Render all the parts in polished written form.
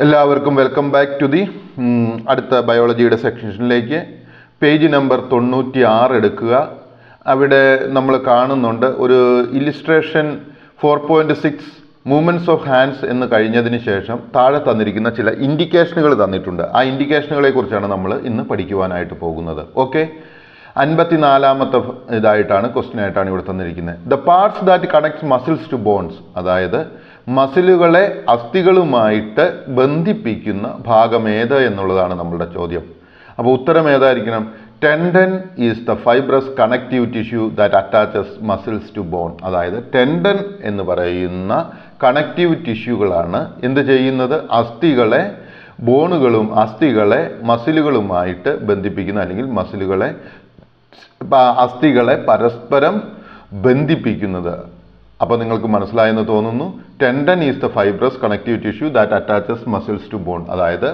എല്ലാവർക്കും welcome back to the അടുത്ത ബയോളജിയുടെ സെക്ഷനിലേക്ക്. പേജ് നമ്പർ 96 എടുക്കുക. അവിടെ നമ്മൾ കാണുന്നുണ്ട് ഒരു ഇല്ലുസ്ട്രേഷൻ 4.6 മൂവ്മെൻറ്റ്സ് ഓഫ് ഹാൻഡ്സ് എന്ന് കഴിഞ്ഞതിന് ശേഷം താഴെ തന്നിരിക്കുന്ന ചില ഇൻഡിക്കേഷനുകൾ തന്നിട്ടുണ്ട്. ആ ഇൻഡിക്കേഷനുകളെ കുറിച്ചാണ് നമ്മൾ ഇന്ന് പഠിക്കുവാനായിട്ട് പോകുന്നത്. ഓക്കെ, 54ാമത്തെ ഇതായിട്ടാണ് ക്വസ്റ്റ്യൻ ആയിട്ടാണ് ഇവിടെ തന്നിരിക്കുന്നത്. The parts that connects muscles to bones, അതായത് മസിലുകളെ അസ്ഥികളുമായിട്ട് ബന്ധിപ്പിക്കുന്ന ഭാഗം ഏത് എന്നുള്ളതാണ് നമ്മളുടെ ചോദ്യം. അപ്പോൾ ഉത്തരം ഏതായിരിക്കണം? Tendon is the fibrous connective tissue that attaches muscles to bone. അതായത് ടെൻഡൻ എന്ന് പറയുന്ന കണക്റ്റീവ് ടിഷ്യൂകളാണ് എന്ത് ചെയ്യുന്നത്? അസ്ഥികളെ അസ്ഥികളെ മസിലുകളുമായിട്ട് ബന്ധിപ്പിക്കുന്ന, അല്ലെങ്കിൽ അസ്ഥികളെ പരസ്പരം ബന്ധിപ്പിക്കുന്നത്. അപ്പോൾ നിങ്ങൾക്ക് മനസ്സിലായെന്ന് തോന്നുന്നു. Tendon is the fibrous connective tissue that attaches muscles to bone. അതായത്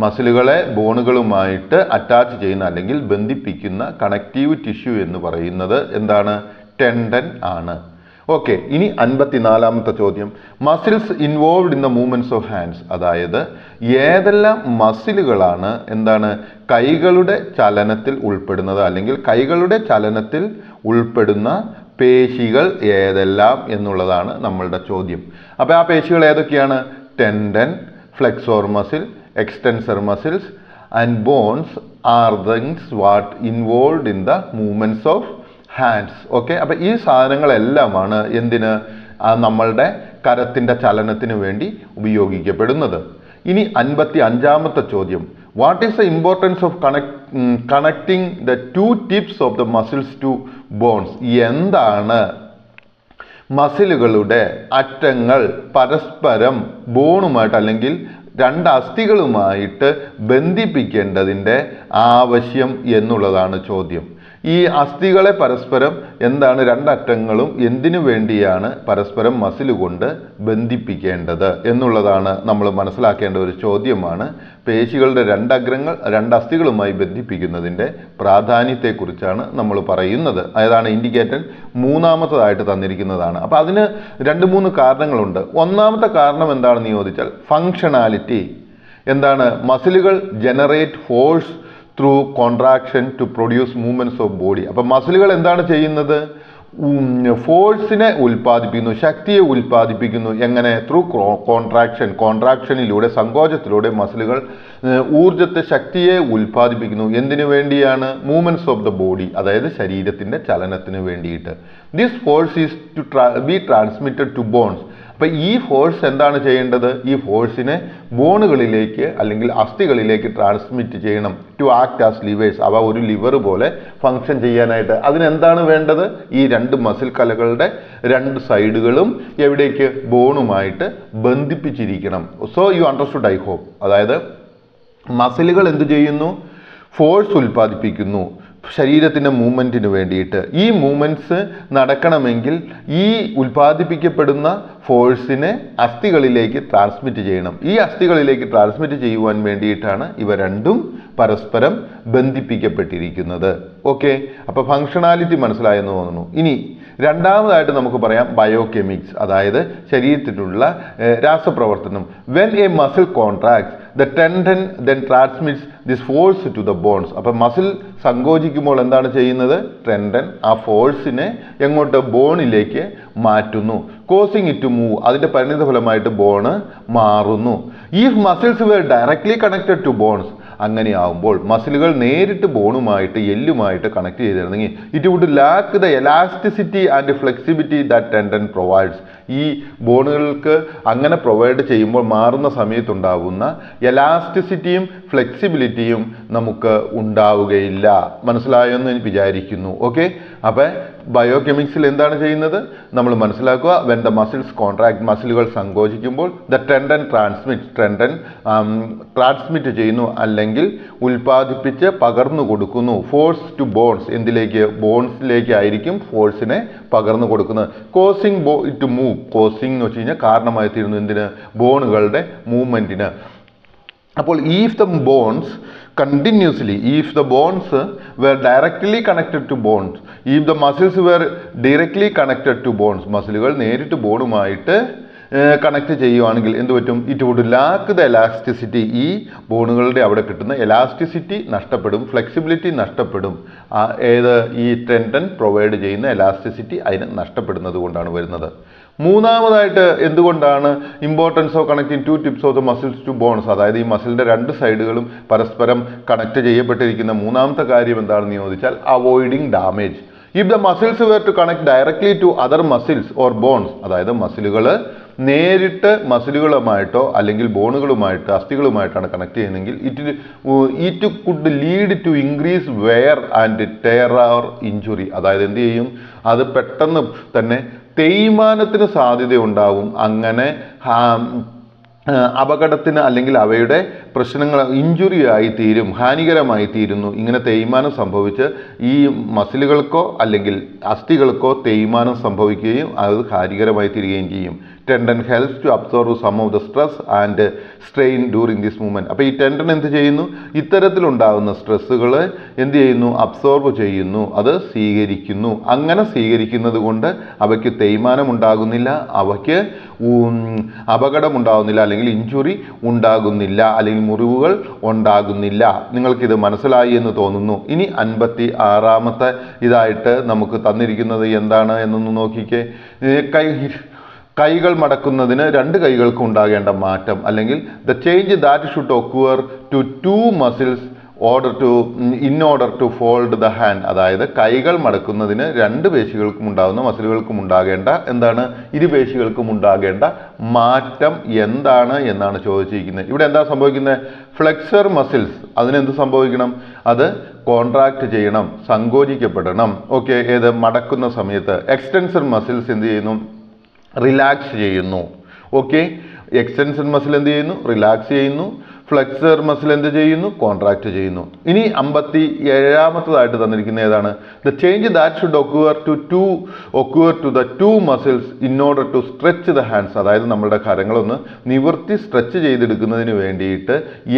മസിലുകളെ ബോണുകളുമായിട്ട് അറ്റാച്ച് ചെയ്യുന്ന അല്ലെങ്കിൽ ബന്ധിപ്പിക്കുന്ന കണക്റ്റീവ് ടിഷ്യൂ എന്ന് പറയുന്നത് എന്താണ്? ടെൻഡൻ ആണ്. ഓക്കെ, ഇനി 54ാമത്തെ ചോദ്യം. Muscles involved in the movements of hands. അതായത് ഏതെല്ലാം മസിലുകളാണ് കൈകളുടെ ചലനത്തിൽ ഉൾപ്പെടുന്നത്, അല്ലെങ്കിൽ കൈകളുടെ ചലനത്തിൽ ഉൾപ്പെടുന്ന പേശികൾ ഏതെല്ലാം എന്നുള്ളതാണ് നമ്മളുടെ ചോദ്യം. അപ്പോൾ ആ പേശികൾ ഏതൊക്കെയാണ്? Tendon, flexor muscle, extensor muscles and bones are things what involved in the movements of hands. Okay, അപ്പോൾ ഈ സാധനങ്ങളെല്ലാമാണ് എന്തിന്? നമ്മളുടെ കരത്തിൻ്റെ ചലനത്തിന് വേണ്ടി ഉപയോഗിക്കപ്പെടുന്നത്. ഇനി 55ാമത്തെ ചോദ്യം. What is the importance of connecting the two tips of the muscles to bones? എന്താണ് മസിലുകളുടെ അറ്റങ്ങൾ പരസ്പരം ബോണുമായിട്ട് അല്ലെങ്കിൽ രണ്ട് അസ്ഥികളുമായിട്ട് ബന്ധിപ്പിക്കേണ്ടതിൻ്റെ ആവശ്യം എന്നുള്ളതാണ് ചോദ്യം. ഈ അസ്ഥികളെ പരസ്പരം രണ്ടറ്റങ്ങളും എന്തിനു വേണ്ടിയാണ് പരസ്പരം മസിൽ കൊണ്ട് ബന്ധിപ്പിക്കേണ്ടത് എന്നുള്ളതാണ് നമ്മൾ മനസ്സിലാക്കേണ്ട ഒരു ചോദ്യമാണ്. പേശികളുടെ രണ്ടസ്ഥികളുമായി ബന്ധിപ്പിക്കുന്നതിൻ്റെ പ്രാധാന്യത്തെക്കുറിച്ചാണ് നമ്മൾ പറയുന്നത്. അതാണ് ഇൻഡിക്കേറ്റഡ് 3ാമത്തതായിട്ട് തന്നിരിക്കുന്നതാണ്. അപ്പോൾ അതിന് 2-3 കാരണങ്ങളുണ്ട്. ഒന്നാമത്തെ കാരണം എന്താണെന്ന് ചോദിച്ചാൽ ഫങ്ഷണാലിറ്റി. മസിലുകൾ generate force through contraction to produce movements of body. അപ്പം മസിലുകൾ എന്താണ് ചെയ്യുന്നത്? ഫോഴ്സിനെ ഉൽപ്പാദിപ്പിക്കുന്നു, ശക്തിയെ ഉൽപ്പാദിപ്പിക്കുന്നു. എങ്ങനെ? ത്രൂ കോൺട്രാക്ഷനിലൂടെ, സങ്കോചത്തിലൂടെ മസിലുകൾ ഊർജത്തെ, ശക്തിയെ ഉൽപ്പാദിപ്പിക്കുന്നു. എന്തിനു വേണ്ടിയാണ്? മൂവ്മെന്റ്സ് ഓഫ് ദ ബോഡി, അതായത് ശരീരത്തിന്റെ ചലനത്തിന് വേണ്ടിയിട്ട്. This force is to be transmitted to bones. അപ്പം ഈ ഫോഴ്സ് എന്താണ് ചെയ്യേണ്ടത്? ഈ ഫോഴ്സിനെ ബോണുകളിലേക്ക് അല്ലെങ്കിൽ അസ്ഥികളിലേക്ക് ട്രാൻസ്മിറ്റ് ചെയ്യണം. To act as levers. അവ ഒരു ലിവർ പോലെ ഫങ്ഷൻ ചെയ്യാനായിട്ട്. അതിനെന്താണ് വേണ്ടത്? ഈ രണ്ട് മസിൽ കലകളുടെ രണ്ട് സൈഡുകളും എവിടേക്ക്? ബോണുമായിട്ട് ബന്ധിപ്പിച്ചിരിക്കണം. So you understood, I hope. അതായത് മസിലുകൾ എന്ത് ചെയ്യുന്നു? ഫോഴ്സ് ഉൽപ്പാദിപ്പിക്കുന്നു ശരീരത്തിൻ്റെ മൂവ്മെൻറ്റിന് വേണ്ടിയിട്ട്. ഈ മൂവ്മെൻറ്റ്സ് നടക്കണമെങ്കിൽ ഈ ഉൽപ്പാദിപ്പിക്കപ്പെടുന്ന ഫോഴ്സിനെ അസ്ഥികളിലേക്ക് ട്രാൻസ്മിറ്റ് ചെയ്യണം. ഈ അസ്ഥികളിലേക്ക് ട്രാൻസ്മിറ്റ് ചെയ്യുവാൻ വേണ്ടിയിട്ടാണ് ഇവ രണ്ടും പരസ്പരം ബന്ധിപ്പിക്കപ്പെട്ടിരിക്കുന്നത്. ഓക്കെ, അപ്പോൾ ഫങ്ഷണാലിറ്റി മനസ്സിലായെന്ന് തോന്നുന്നു. ഇനി രണ്ടാമതായിട്ട് നമുക്ക് പറയാം ബയോകെമിക്സ്, അതായത് ശരീരത്തിലുള്ള രാസപ്രവർത്തനം. When a muscle contracts the tendon then transmits this force to the bones. അപ്പം മസിൽ സങ്കോചിക്കുമ്പോൾ എന്താണ് ചെയ്യുന്നത്? ടെൻഡൻ ആ ഫോഴ്സിനെ എങ്ങോട്ട്? ബോണിലേക്ക് മാറ്റുന്നു. Causing it to move. അതിൻ്റെ പരിണിത ഫലമായിട്ട് ബോണ് മാറുന്നു. If muscles were directly connected to bones, അങ്ങനെയാവുമ്പോൾ മസിലുകൾ നേരിട്ട് ബോണുമായിട്ട്, എല്ലുമായിട്ട് കണക്ട് ചെയ്തിരുന്നെങ്കിൽ it would lack the elasticity and flexibility that tendon provides. ഈ ബോണുകൾക്ക് അങ്ങനെ പ്രൊവൈഡ് ചെയ്യുമ്പോൾ മാറുന്ന സമയത്തുണ്ടാകുന്ന എലാസ്റ്റിസിറ്റിയും ഫ്ലെക്സിബിലിറ്റിയും നമുക്ക് ഉണ്ടാവുകയില്ല. മനസ്സിലായോ എന്ന് ഞാൻ വിചാരിക്കുന്നു. ഓക്കെ, അപ്പോൾ ബയോകെമിക്സിൽ എന്താണ് ചെയ്യുന്നത്? നമ്മൾ മനസ്സിലാക്കുക. വെൻ ദ മസിൽസ് കോൺട്രാക്ട്, മസിലുകൾ സങ്കോചിക്കുമ്പോൾ ദ ടെൻഡൻ ട്രാൻസ്മിറ്റ് ചെയ്യുന്നു, അല്ലെങ്കിൽ ഉൽപ്പാദിപ്പിച്ച് പകർന്നു കൊടുക്കുന്നു. Force to bones. എന്തിലേക്ക്? ബോൺസിലേക്ക് ആയിരിക്കും ഫോഴ്സിനെ പകർന്നു കൊടുക്കുന്നത്. Causing to move. കോസിങ് എന്ന് വെച്ച് കഴിഞ്ഞാൽ കാരണമായി തീരുന്നു. എന്തിന്? ബോണുകളുടെ മൂവ്മെന്റിന്. അപ്പോൾ if the bones were directly connected to bones, if the muscles were directly connected to bones, മസിലുകൾ നേരിട്ട് ബോണുമായിട്ട് കണക്ട് ചെയ്യുവാണെങ്കിൽ എന്ത് പറ്റും? It would lack the elasticity. ഈ ബോണുകളുടെ അവിടെ കിട്ടുന്ന എലാസ്റ്റിസിറ്റി നഷ്ടപ്പെടും, ഫ്ലെക്സിബിലിറ്റി നഷ്ടപ്പെടും. ഏത് ഈ ടെൻഡൻ പ്രൊവൈഡ് ചെയ്യുന്ന എലാസ്റ്റിസിറ്റി അതിന് നഷ്ടപ്പെടുന്നത് കൊണ്ടാണ് വരുന്നത്. മൂന്നാമതായിട്ട് എന്തുകൊണ്ടാണ് importance of connecting two tips of the muscles to bones, അതായത് ഈ മസിലിന്റെ രണ്ട് സൈഡുകളും പരസ്പരം കണക്ട് ചെയ്യപ്പെട്ടിരിക്കുന്ന മൂന്നാമത്തെ കാര്യം എന്താണെന്ന് ചോദിച്ചാൽ avoiding damage. If the muscles were to connect directly to other muscles or bones, അതായത് മസിലുകൾ നേരിട്ട് മസിലുകളുമായിട്ടോ അല്ലെങ്കിൽ ബോണുകളുമായിട്ടോ അസ്ഥികളുമായിട്ടാണ് കണക്ട് ചെയ്യുന്നതെങ്കിൽ it could lead to increase wear and tear or injury. അതായത് എന്ത് ചെയ്യും? അത് പെട്ടെന്ന് തന്നെ തേയ്മാനത്തിന് സാധ്യതയുണ്ടാവും. അങ്ങനെ അപകടത്തിന് അല്ലെങ്കിൽ അവയുടെ പ്രശ്നങ്ങൾ ഇഞ്ചുറി ആയി തീരും, ഹാനികരമായി തീരുന്നു. ഇങ്ങനെ തേയ്മാനം സംഭവിച്ച് ഈ മസിലുകൾക്കോ അല്ലെങ്കിൽ അസ്ഥികൾക്കോ തേയ്മാനം സംഭവിക്കുകയും അത് ഹാനികരമായി തീരുകയും ചെയ്യും. Tendon helps to absorb some of the stress and strain during this movement. അപ്പോൾ ഈ ടെൻഡൻ എന്ത് ചെയ്യുന്നു? ഇത്തരത്തിലുണ്ടാകുന്ന സ്ട്രെസ്സുകൾ എന്ത് ചെയ്യുന്നു? അബ്സോർവ് ചെയ്യുന്നു, അത് സ്വീകരിക്കുന്നു. അങ്ങനെ സ്വീകരിക്കുന്നത് കൊണ്ട് അവയ്ക്ക് തേയ്മാനം ഉണ്ടാകുന്നില്ല, അവയ്ക്ക് അപകടമുണ്ടാകുന്നില്ല, അല്ലെങ്കിൽ ഇഞ്ചുറി ഉണ്ടാകുന്നില്ല, അല്ലെങ്കിൽ മുറിവുകൾ ഉണ്ടാകുന്നില്ല. നിങ്ങൾക്കിത് മനസ്സിലായി എന്ന് തോന്നുന്നു. ഇനി 56ാമത്തെ ഇതായിട്ട് നമുക്ക് തന്നിരിക്കുന്നത് എന്താണ് എന്നൊന്ന് നോക്കിക്കേ. കൈകൾ മടക്കുന്നതിന് രണ്ട് കൈകൾക്കും ഉണ്ടാകേണ്ട മാറ്റം, അല്ലെങ്കിൽ the change that should occur to to muscles in order to fold the hand. അതായത് കൈകൾ മടക്കുന്നതിന് രണ്ട് പേശികൾക്കും ഉണ്ടാകുന്ന മസിലുകൾക്കും ഉണ്ടാകേണ്ട എന്താണ്? ഇരുപേശികൾക്കും ഉണ്ടാകേണ്ട മാറ്റം എന്താണ് എന്നാണ് ചോദിച്ചിരിക്കുന്നത്. ഇവിടെ എന്താ സംഭവിക്കുന്നത്? ഫ്ലെക്സർ മസിൽസ് അതിനെന്ത് സംഭവിക്കണം? അത് കോൺട്രാക്ട് ചെയ്യണം, സങ്കോചിക്കപ്പെടണം. ഓക്കെ, ഏത് മടക്കുന്ന സമയത്ത്. എക്സ്റ്റൻസർ മസിൽസ് എന്ത് ചെയ്യുന്നു? റിലാക്സ് ചെയ്യുന്നു. ഓക്കെ, എക്സ്റ്റൻഷൻ മസിൽ എന്ത് ചെയ്യുന്നു? റിലാക്സ് ചെയ്യുന്നു. ഫ്ലെക്സർ മസിൽ എന്ത് ചെയ്യുന്നു? കോൺട്രാക്ട് ചെയ്യുന്നു. ഇനി 57ാമത്തതായിട്ട് തന്നിരിക്കുന്ന ഏതാണ്? The change that should occur to the two muscles in order to stretch the hands. അതായത് നമ്മുടെ കരങ്ങളൊന്ന് നിവർത്തി സ്ട്രെച്ച് ചെയ്തെടുക്കുന്നതിന് വേണ്ടിയിട്ട്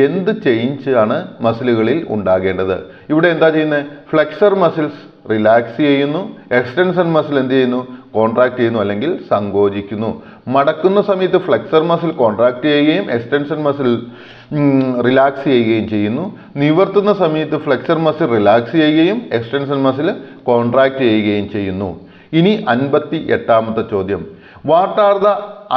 എന്ത് ചേഞ്ച് ആണ് മസിലുകളിൽ ഉണ്ടാകേണ്ടത്? ഇവിടെ എന്താ ചെയ്യുന്നത്? ഫ്ലെക്സർ മസിൽസ് റിലാക്സ് ചെയ്യുന്നു, എക്സ്റ്റൻഷൻ മസിൽ എന്ത് ചെയ്യുന്നു? കോൺട്രാക്ട് ചെയ്യുന്നു അല്ലെങ്കിൽ സങ്കോചിക്കുന്നു. മടക്കുന്ന സമയത്ത് ഫ്ലെക്സർ മസിൽ കോൺട്രാക്ട് ചെയ്യുകയും എക്സ്റ്റൻഷൻ മസിൽ റിലാക്സ് ചെയ്യുകയും ചെയ്യുന്നു. നിവർത്തുന്ന സമയത്ത് ഫ്ലെക്സർ മസിൽ റിലാക്സ് ചെയ്യുകയും എക്സ്റ്റൻഷൻ മസിൽ കോൺട്രാക്ട് ചെയ്യുകയും ചെയ്യുന്നു. ഇനി 58ാമത്തെ ചോദ്യം, what are the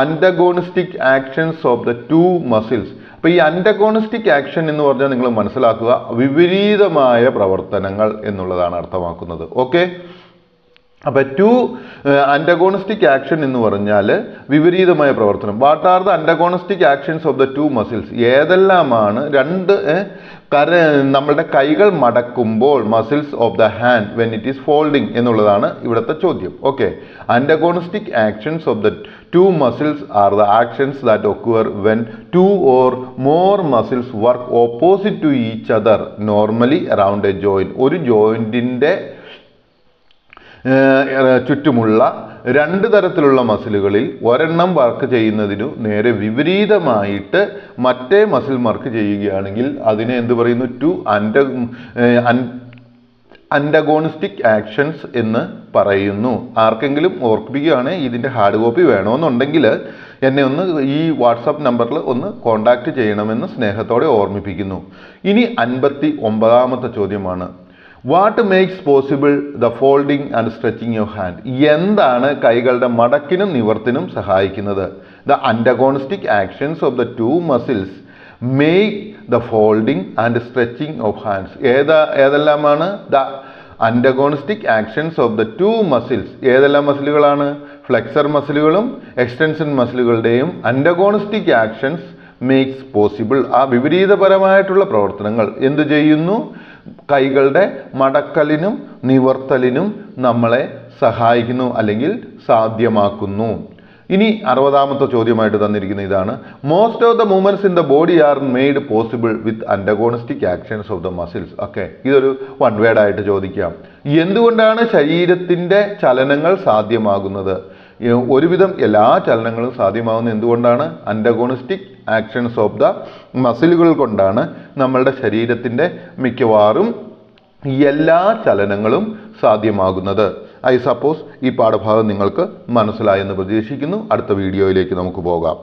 antagonistic actions of the two muscles? അപ്പോൾ ഈ അന്റഗോണിസ്റ്റിക് ആക്ഷൻ എന്ന് പറഞ്ഞാൽ നിങ്ങൾ മനസ്സിലാക്കുക, വിപരീതമായ പ്രവർത്തനങ്ങൾ എന്നുള്ളതാണ് അർത്ഥമാക്കുന്നത്. ഓക്കെ, അപ്പോൾ ടു അന്റഗോണിസ്റ്റിക് ആക്ഷൻ എന്ന് പറഞ്ഞാൽ വിപരീതമായ പ്രവർത്തനം. What are the antagonistic actions of the two muscles? ഏതെല്ലാമാണ് നമ്മളുടെ കൈകൾ മടക്കുമ്പോൾ muscles of the hand when it is folding എന്നുള്ളതാണ് ഇവിടുത്തെ ചോദ്യം. Okay, antagonistic actions of the two muscles are the actions that occur when two or more muscles work opposite to each other normally around a joint. ഒരു ജോയിന്റിന്റെ ചുറ്റുമുള്ള രണ്ട് തരത്തിലുള്ള മസിലുകളിൽ ഒരെണ്ണം work ചെയ്യുന്നതിനു നേരെ വിപരീതമായിട്ട് മറ്റേ മസിൽ വർക്ക് ചെയ്യുകയാണെങ്കിൽ അതിനെ എന്ത് പറയുന്നു? ടു അന്റഗോണിസ്റ്റിക് ആക്ഷൻസ് എന്ന് പറയുന്നു. ആർക്കെങ്കിലും ഓർപ്പിക്കുകയാണെങ്കിൽ ഇതിൻ്റെ ഹാർഡ് കോപ്പി വേണമെന്നുണ്ടെങ്കിൽ എന്നെ ഒന്ന് ഈ വാട്സാപ്പ് നമ്പറിൽ ഒന്ന് കോൺടാക്റ്റ് ചെയ്യണമെന്ന് സ്നേഹത്തോടെ ഓർമ്മിപ്പിക്കുന്നു. ഇനി 59ാമത്തെ ചോദ്യമാണ്, what makes possible the folding and stretching of hand? എന്താണ് കൈകളുടെ മടക്കിനും നിവർത്തിനും സഹായിക്കുന്നത്? The antagonistic actions of the two muscles make the folding and stretching of hands. ഏതെല്ലാമാണ് the antagonistic actions of the two muscles? ഏതെല്ലാം മസിലുകളാണ്? ഫ്ലെക്സർ മസിലുകളും extension മസിലുകളുടെയും അന്റഗോണിസ്റ്റിക് ആക്ഷൻസ് മേക്സ് പോസിബിൾ. ആ വിപരീതപരമായിട്ടുള്ള പ്രവർത്തനങ്ങൾ എന്ത് ചെയ്യുന്നു? കൈകളുടെ മടക്കലിനും നിവർത്തലിനും നമ്മളെ സഹായിക്കുന്നു അല്ലെങ്കിൽ സാധ്യമാക്കുന്നു. ഇനി 60ാമത്തെ ചോദ്യമായിട്ട് തന്നിരിക്കുന്ന ഇതാണ്, most of the movements in the body are made possible with antagonistic actions of the muscles. Okay, ഇതൊരു വൺ വേർഡ് ആയിട്ട് ചോദിക്കാം. എന്തുകൊണ്ടാണ് ശരീരത്തിന്റെ ചലനങ്ങൾ സാധ്യമാകുന്നത്? ഒരുവിധം എല്ലാ ചലനങ്ങളും സാധ്യമാകുന്നത് എന്തുകൊണ്ടാണ്? അന്റഗോണിസ്റ്റിക് ആക്ഷൻസ് ഓഫ് ദ മസിലുകൾ കൊണ്ടാണ്. നമ്മളുടെ ശരീരത്തിൻ്റെ മിക്കവാറും എല്ലാ ചലനങ്ങളും സാധ്യമാകുന്നത്. ഐ സപ്പോസ് ഈ പാഠഭാഗം നിങ്ങൾക്ക് മനസ്സിലായെന്ന് പ്രതീക്ഷിക്കുന്നു. അടുത്ത വീഡിയോയിലേക്ക് നമുക്ക് പോകാം.